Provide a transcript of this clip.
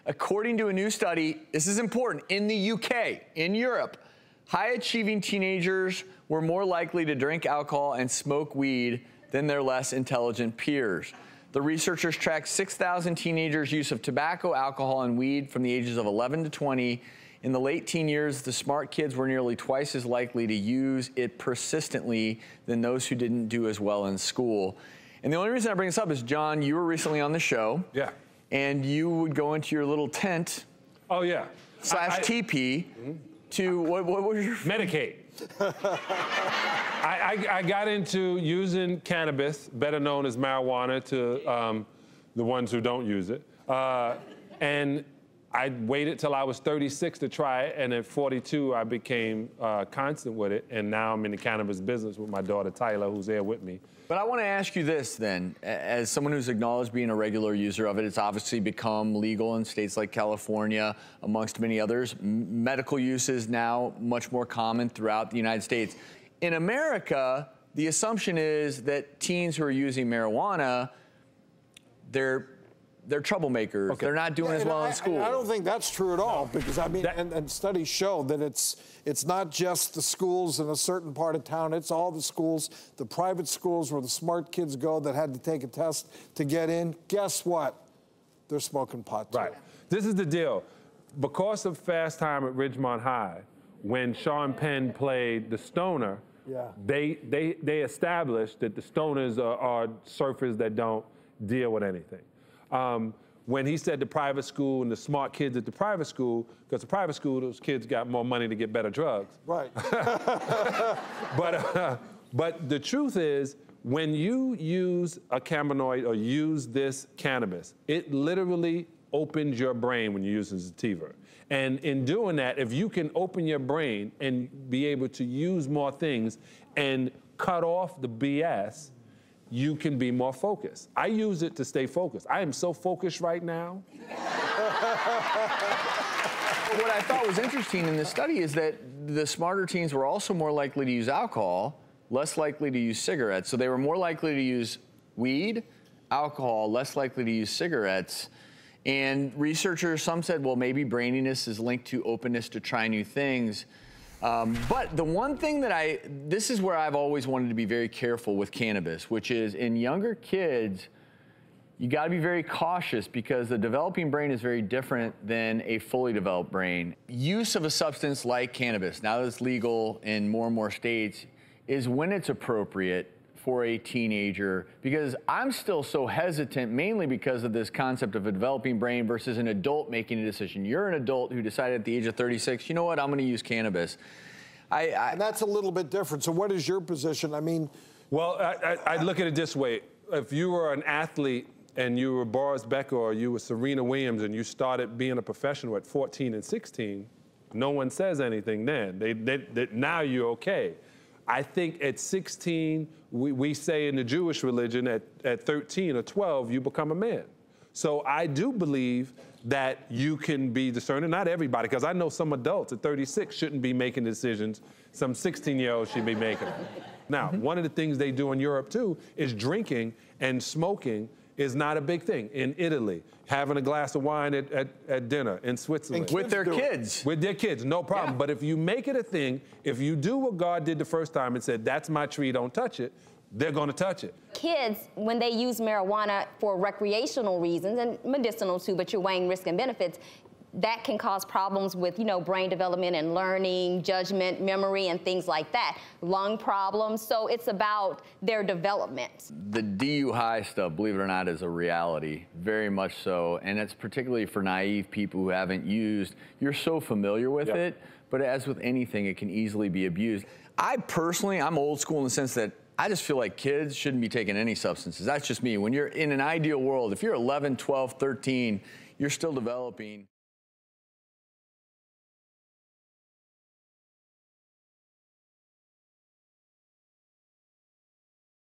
According to a new study, this is important, in the UK, in Europe, high-achieving teenagers were more likely to drink alcohol and smoke weed than their less intelligent peers. The researchers tracked 6,000 teenagers' use of tobacco, alcohol, and weed from the ages of 11 to 20. In the late teen years, the smart kids were nearly twice as likely to use it persistently than those who didn't do as well in school. And the only reason I bring this up is, John, you were recently on the show. Yeah. And you would go into your little tent. Oh, yeah. / teepee to, what was your... Medicate. I got into using cannabis, better known as marijuana, to the ones who don't use it. And I waited till I was 36 to try it, and at 42, I became constant with it, and now I'm in the cannabis business with my daughter, Tyler, who's there with me. But I want to ask you this, then. As someone who's acknowledged being a regular user of it, it's obviously become legal in states like California, amongst many others. Medical use is now much more common throughout the United States. In America, the assumption is that teens who are using marijuana, they're troublemakers. Okay. They're not doing as well in school. I don't think that's true at all, because I mean, and studies show that it's not just the schools in a certain part of town, it's all the schools, the private schools where the smart kids go that had to take a test to get in. Guess what? They're smoking pot too. Right. This is the deal. Because of Fast Time at Ridgemont High, when Sean Penn played the stoner, they established that the stoners are surfers that don't deal with anything. When he said the private school and the smart kids at the private school, because the private school, those kids got more money to get better drugs. Right. But the truth is, when you use a cannabinoid or use this cannabis, it literally opens your brain when you're using sativa. And in doing that, if you can open your brain and be able to use more things and cut off the BS, you can be more focused. I use it to stay focused. I am so focused right now. What I thought was interesting in this study is that the smarter teens were also more likely to use alcohol, less likely to use cigarettes. So they were more likely to use weed, alcohol, less likely to use cigarettes. And researchers, some said, well, maybe braininess is linked to openness to try new things. But the one thing that this is where I've always wanted to be very careful with cannabis, which is in younger kids, you got to be very cautious because the developing brain is very different than a fully developed brain. Use of a substance like cannabis, now that it's legal in more and more states, is when it's appropriate for a teenager, because I'm still so hesitant, mainly because of this concept of a developing brain versus an adult making a decision. You're an adult who decided at the age of 36, you know what, I'm going to use cannabis. And that's a little bit different. So what is your position? I mean... Well, I look at it this way. If you were an athlete and you were Boris Becker or you were Serena Williams and you started being a professional at 14 and 16, no one says anything then. Now you're okay. I think at 16, we say in the Jewish religion at 13 or 12, you become a man. So I do believe that you can be discerning. Not everybody, because I know some adults at 36 shouldn't be making decisions. Some 16-year-olds should be making them. Now, one of the things they do in Europe, too, is drinking and smoking is not a big thing. In Italy, having a glass of wine at dinner. In Switzerland. With their kids. With their kids, no problem. Yeah. But if you make it a thing, if you do what God did the first time and said, that's my tree, don't touch it, they're going to touch it. Kids, when they use marijuana for recreational reasons, and medicinal too, but you're weighing risk and benefits, that can cause problems with, brain development and learning, judgment, memory, and things like that. Lung problems, so it's about their development. The DUI stuff, believe it or not, is a reality, very much so. And it's particularly for naive people who haven't used. You're so familiar with it, but as with anything, it can easily be abused. I personally, I'm old school in the sense that I just feel like kids shouldn't be taking any substances. That's just me. When you're in an ideal world, if you're 11, 12, 13, you're still developing.